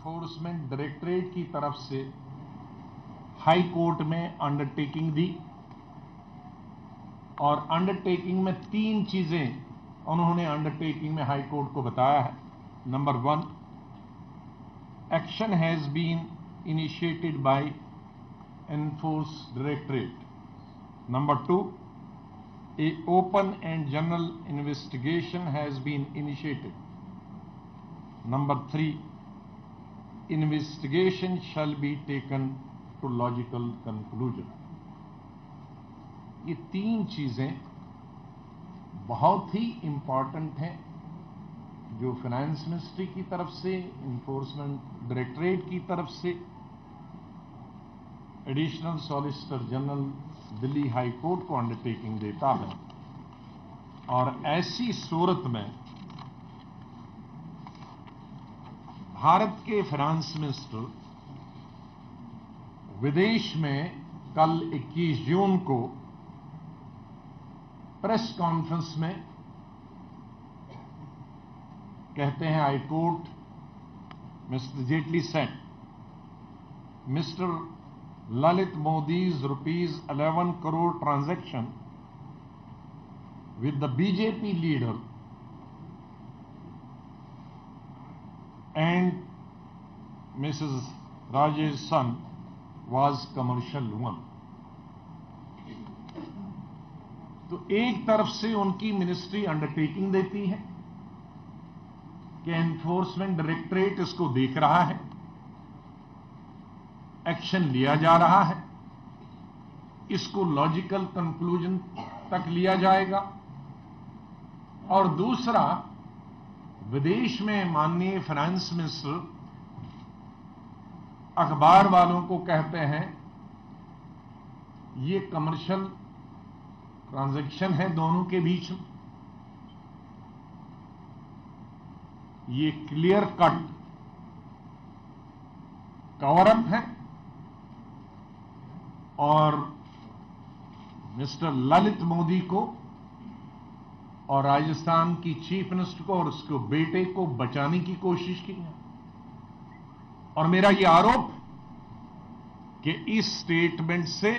Enforcement directorate की तरफ से हाई कोर्ट में अंडरटेकिंग दी और अंडरटेकिंग में 3 चीजें उन्होंने अंडरटेकिंग में हाई कोर्ट को बताया है। Number 1, action has been initiated by enforce directorate. Number 2, a open and general investigation has been initiated. Number 3, investigation shall be taken to logical conclusion. ये 3 चीजें बहुत ही इंपॉर्टेंट हैं जो फाइनेंस मिनिस्ट्री की तरफ से, इन्फोर्समेंट डायरेक्टरेट की तरफ से additional solicitor general Delhi high court को अंडरटेकिंग देता है। और ऐसी सूरत में भारत के फाइनेंस मिनिस्टर विदेश में कल 21 जून को प्रेस कॉन्फ्रेंस में कहते हैं, I quote, mister Jaitley said, mister Lalit Modi's ₹11 crore transaction with the BJP leader and Mrs. Rajesh's son was commercial one. तो एक तरफ से उनकी मिनिस्ट्री अंडरटेकिंग देती है कि एनफोर्समेंट डायरेक्टरेट इसको देख रहा है, एक्शन लिया जा रहा है, इसको लॉजिकल कंक्लूजन तक लिया जाएगा। और दूसरा, विदेश में माननीय फाइनेंस मिनिस्टर अखबार वालों को कहते हैं ये कमर्शियल ट्रांजैक्शन है दोनों के बीच में, ये क्लियर कट कवर अप है और मिस्टर ललित मोदी को और राजस्थान की चीफ मिनिस्टर को और उसके बेटे को बचाने की कोशिश की है। और मेरा यह आरोप कि इस स्टेटमेंट से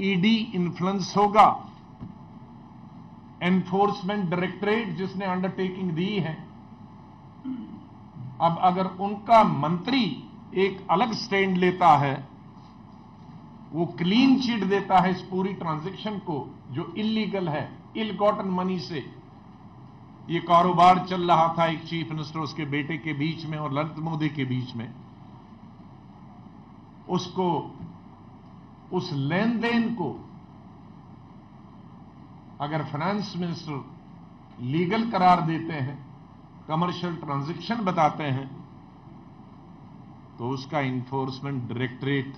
ईडी इन्फ्लुएंस होगा। एनफोर्समेंट डायरेक्टरेट जिसने अंडरटेकिंग दी है, अब अगर उनका मंत्री एक अलग स्टैंड लेता है, वो क्लीन चिट देता है इस पूरी ट्रांजैक्शन को जो इलीगल है, इल गॉटन मनी से ये कारोबार चल रहा था एक चीफ मिनिस्टर उसके बेटे के बीच में और ललित मोदी के बीच में, उसको, उस लेन देन को अगर फाइनेंस मिनिस्टर लीगल करार देते हैं, कमर्शियल ट्रांजैक्शन बताते हैं, तो उसका इन्फोर्समेंट डायरेक्टरेट,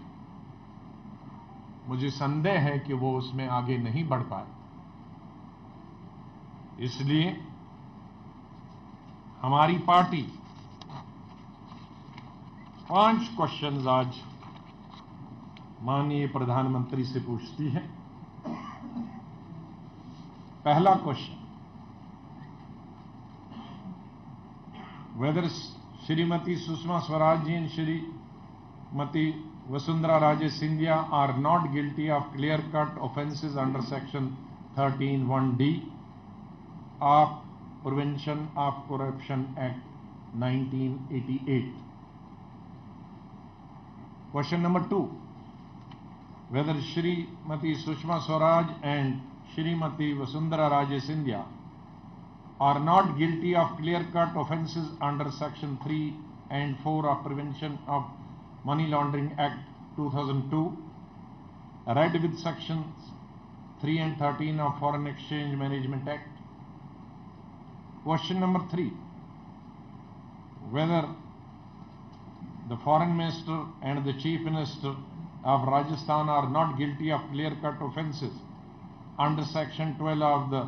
मुझे संदेह है कि वो उसमें आगे नहीं बढ़ पाए। इसलिए हमारी पार्टी 5 क्वेश्चंस आज माननीय प्रधानमंत्री से पूछती है। पहला question, whether Shrimati Sushma Swaraj ji and Shrimati Vasundhara Raje Scindia are not guilty of clear-cut offences under Section 13(1)(d) of Prevention of Corruption Act 1988. Question number 2, whether Shrimati Sushma Swaraj and Shrimati Vasundhara Raje Scindia are not guilty of clear-cut offences under Section 3 and 4 of Prevention of Money Laundering Act 2002, read with Sections 3 and 13 of Foreign Exchange Management Act. Question number 3, whether the Foreign Minister and the Chief Minister of Rajasthan are not guilty of clear-cut offences under Section 12 of the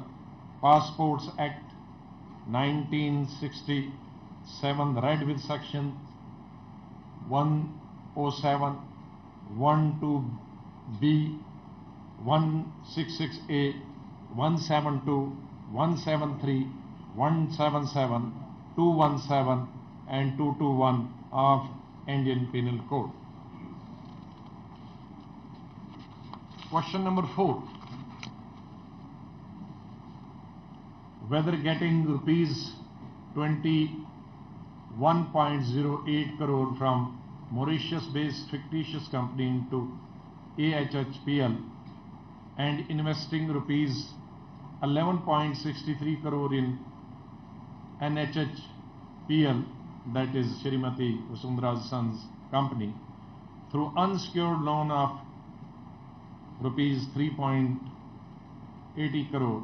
Passports Act 1967, read with Section 107, 12B, 166A, 172, 173, 177, 217, and 221 of Indian Penal Code. Question number 4. Whether getting rupees 21.08 crore from Mauritius-based fictitious company into AHHPL and investing rupees 11.63 crore in NHHPL, that is Shrimati Vasundhara's Sons company, through unsecured loan of rupees 3.80 crore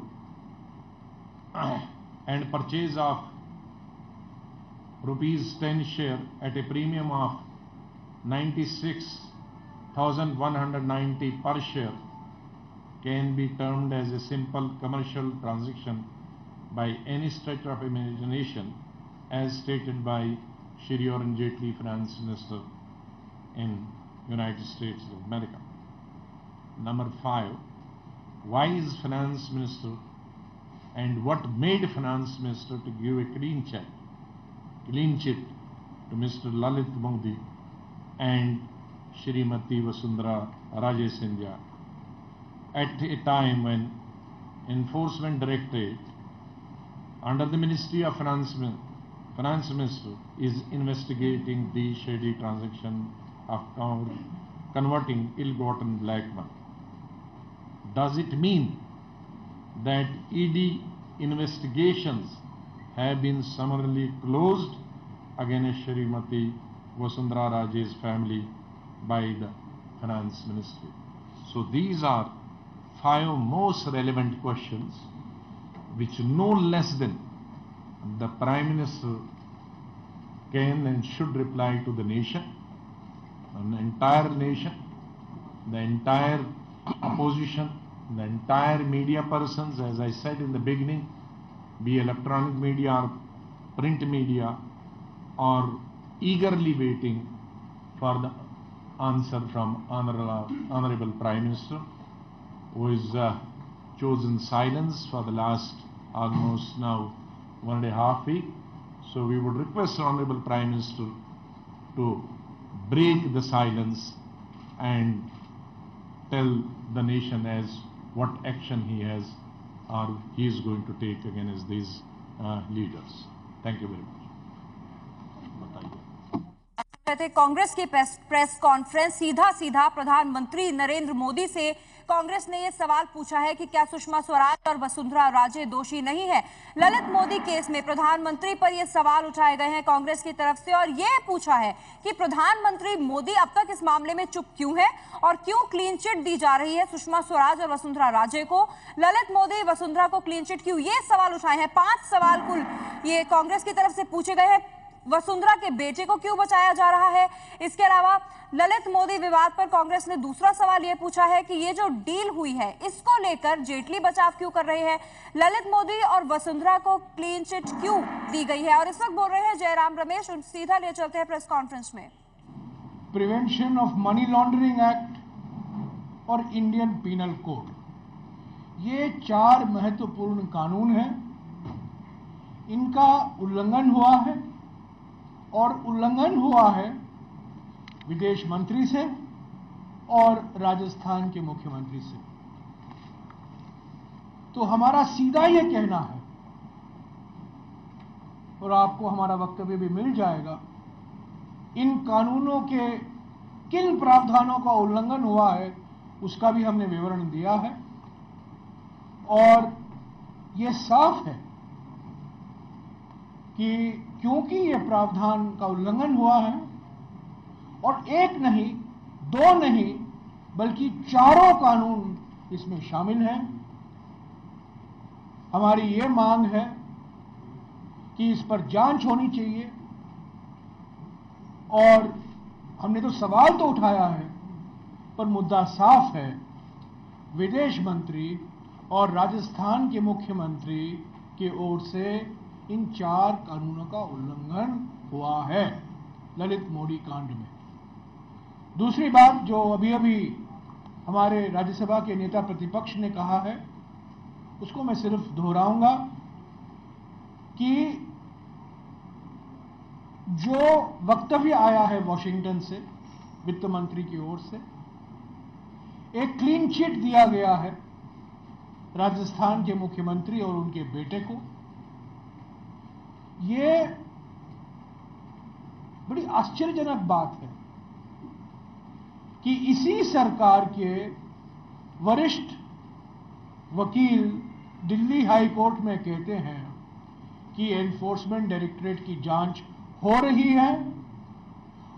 and purchase of rupees 10 share at a premium of 96,190 per share can be termed as a simple commercial transaction by any stretch of imagination, as stated by Shri Arun Jaitley, Finance Minister in United States of America. Number 5, why is Finance Minister and what made Finance Minister to give a clean chit to Mr. Lalit Modi and Shrimati Vasundhara Raje Scindia at a time when Enforcement Directorate under the Ministry of Finance Minister is investigating the shady transaction of converting ill-gotten black money? Does it mean that ED investigations have been summarily closed against Shrimati Vasundhara Raje's family by the Finance Ministry? So these are 5 most relevant questions which no less than the Prime Minister can and should reply to the nation, an entire nation, the entire opposition, the entire media persons, as I said in the beginning, be electronic media or print media, are eagerly waiting for the answer from Honorable Prime Minister, who is chosen silence for the last almost now 1.5 weeks. So we would request Honorable Prime Minister to break the silence and tell the nation as what action he has or he is going to take against these leaders. Thank you very much. Congress की press conference सीधा प्रधानमंत्री नरेंद्र मोदी से कांग्रेस ने यह सवाल पूछा है कि क्या सुषमा स्वराज और वसुंधरा राजे दोषी नहीं है। ललित मोदी केस में प्रधानमंत्री पर यह सवाल उठाए गए हैं कांग्रेस की तरफ से और यह पूछा है कि प्रधानमंत्री मोदी अब तक इस मामले में चुप क्यों है और क्यों क्लीन चिट दी जा रही है सुषमा स्वराज और वसुंधरा राजे को। ललित मोदी वसुंधरा को क्लीन चिट क्यों, ये सवाल उठाए हैं। 5 सवाल कुल ये कांग्रेस की तरफ से पूछे गए हैं। वसुंधरा के बेटे को क्यों बचाया जा रहा है। इसके अलावा ललित मोदी विवाद पर कांग्रेस ने दूसरा सवाल यह पूछा है कि ये जो डील हुई है इसको लेकर जेटली बचाव क्यों कर रहे हैं। ललित मोदी और वसुंधरा को क्लीन चिट क्यों दी गई है। और इस वक्त बोल रहे हैं जयराम रमेश, सीधा ले चलते हैं प्रेस कॉन्फ्रेंस में। Prevention of money laundering act और इंडियन पीनल कोड, ये 4 महत्वपूर्ण कानून हैं, इनका उल्लंघन हुआ है और उल्लंघन हुआ है विदेश मंत्री से और राजस्थान के मुख्यमंत्री से। तो हमारा सीधा ये कहना है और आपको हमारा वक्तव्य भी मिल जाएगा, इन कानूनों के किन प्रावधानों का उल्लंघन हुआ है उसका भी हमने विवरण दिया है और ये साफ है कि क्योंकि ये प्रावधान का उल्लंघन हुआ है और एक नहीं, 2 नहीं, बल्कि 4 कानून इसमें शामिल हैं, हमारी ये मांग है कि इस पर जांच होनी चाहिए। और हमने तो सवाल तो उठाया है पर मुद्दा साफ है, विदेश मंत्री और राजस्थान के मुख्यमंत्री की ओर से इन 4 कानूनों का उल्लंघन हुआ है ललित मोदी कांड में। दूसरी बात जो अभी हमारे राज्यसभा के नेता प्रतिपक्ष ने कहा है उसको मैं सिर्फ दोहराऊंगा कि जो वक्तव्य आया है वॉशिंगटन से वित्त मंत्री की ओर से, एक क्लीन चिट दिया गया है राजस्थान के मुख्यमंत्री और उनके बेटे को। ये बड़ी आश्चर्यजनक बात है कि इसी सरकार के वरिष्ठ वकील दिल्ली हाई कोर्ट में कहते हैं कि एनफोर्समेंट डायरेक्टरेट की जांच हो रही है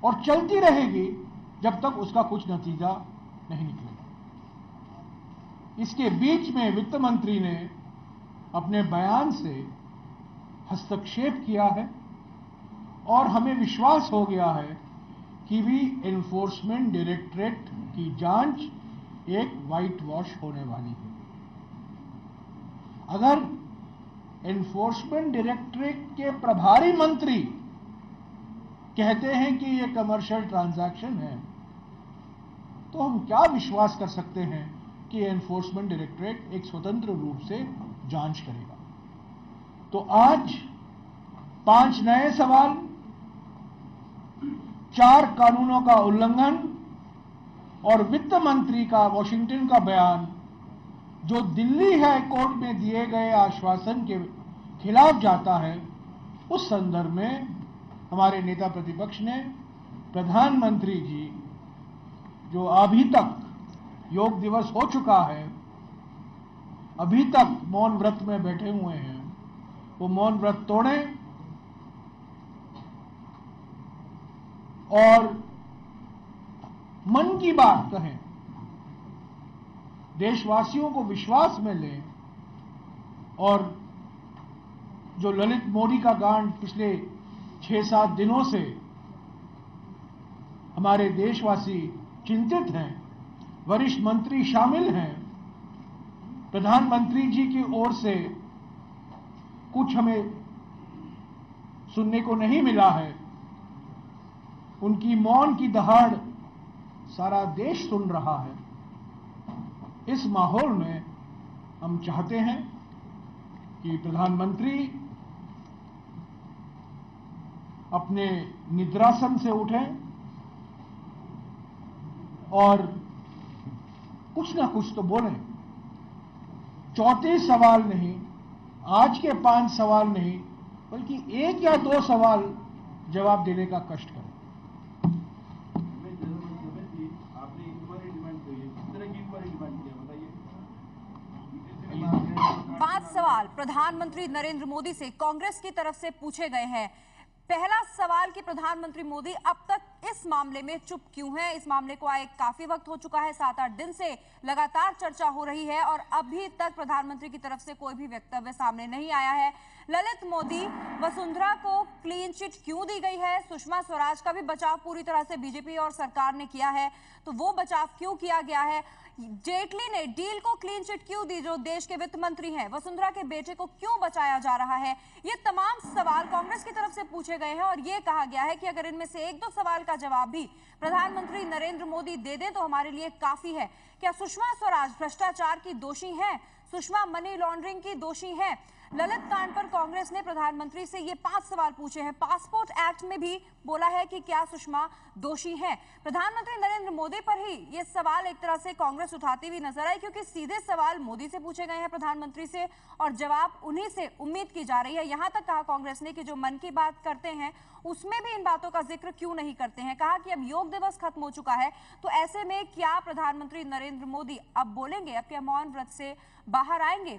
और चलती रहेगी जब तक उसका कुछ नतीजा नहीं निकलेगा। इसके बीच में वित्त मंत्री ने अपने बयान से हस्तक्षेप किया है और हमें विश्वास हो गया है कि भी एनफोर्समेंट डायरेक्टरेट की जांच एक व्हाइट वॉश होने वाली है। अगर एनफोर्समेंट डायरेक्टरेट के प्रभारी मंत्री कहते हैं कि यह कमर्शियल ट्रांजैक्शन है, तो हम क्या विश्वास कर सकते हैं कि एनफोर्समेंट डायरेक्टरेट एक स्वतंत्र रूप से जांच करेगा। तो आज 5 नए सवाल, 4 कानूनों का उल्लंघन और वित्त मंत्री का वॉशिंगटन का बयान जो दिल्ली हाई कोर्ट में दिए गए आश्वासन के खिलाफ जाता है, उस संदर्भ में हमारे नेता प्रतिपक्ष ने प्रधानमंत्री जी, जो अभी तक योग दिवस हो चुका है, अभी तक मौन व्रत में बैठे हुए हैं, वो मौन व्रत तोड़ें और मन की बात कहें, देशवासियों को विश्वास में लें और जो ललित मोदी का कांड पिछले 6-7 दिनों से हमारे देशवासी चिंतित हैं, वरिष्ठ मंत्री शामिल हैं, प्रधानमंत्री जी की ओर से कुछ हमें सुनने को नहीं मिला है, उनकी मौन की दहाड़ सारा देश सुन रहा है। इस माहौल में हम चाहते हैं कि प्रधानमंत्री अपने निद्रासन से उठें और कुछ ना कुछ तो बोलें। 34 सवाल नहीं, आज के 5 सवाल नहीं, बल्कि 1 या 2 सवाल जवाब देने का कष्ट करें। आपने इंक्वायरी डिमांड की है, किस तरह की इंक्वायरी डिमांड की है बताइए। 5 सवाल प्रधानमंत्री नरेंद्र मोदी से कांग्रेस की तरफ से पूछे गए हैं। पहला सवाल कि प्रधानमंत्री मोदी अब तक इस मामले में चुप क्यों हैं? इस मामले को आए काफी वक्त हो चुका है, 7-8 दिन से लगातार चर्चा हो रही है और अभी तक प्रधानमंत्री की तरफ से कोई भी वक्तव्य सामने नहीं आया है। ललित मोदी, वसुंधरा को क्लीन चिट क्यों दी गई है? सुषमा स्वराज का भी बचाव पूरी तरह से बीजेपी और सरकार ने किया है, तो वो बचाव क्यों किया गया है? जेटली ने डील को क्लीन चिट क्यों दी, जो देश के वित्त मंत्री हैं? वसुंधरा के बेटे को क्यों बचाया जा रहा है? ये तमाम सवाल कांग्रेस की तरफ से पूछे गए हैं और ये कहा गया है कि अगर इनमें से 1-2 सवाल का जवाब भी प्रधानमंत्री नरेंद्र मोदी दे दें तो हमारे लिए काफी है। क्या सुषमा स्वराज भ्रष्टाचार की दोषी हैं? सुषमा मनी लॉन्ड्रिंग की दोषी हैं? ललित कांड पर कांग्रेस ने प्रधानमंत्री से ये 5 सवाल पूछे हैं। पासपोर्ट एक्ट में भी बोला है कि क्या सुषमा दोषी हैं? प्रधानमंत्री नरेंद्र मोदी पर ही ये सवाल एक तरह से कांग्रेस उठाती हुई नजर आई, क्योंकि सीधे सवाल मोदी से पूछे गए हैं प्रधानमंत्री से और जवाब उन्हीं से उम्मीद की जा रही है। यहां तक कहा कांग्रेस ने कि जो मन की बात करते हैं उसमें भी इन बातों का जिक्र क्यों नहीं करते हैं। कहा कि अब योग दिवस खत्म हो चुका है, तो ऐसे में क्या प्रधानमंत्री नरेंद्र मोदी अब बोलेंगे, अब क्या मौन व्रत से बाहर आएंगे?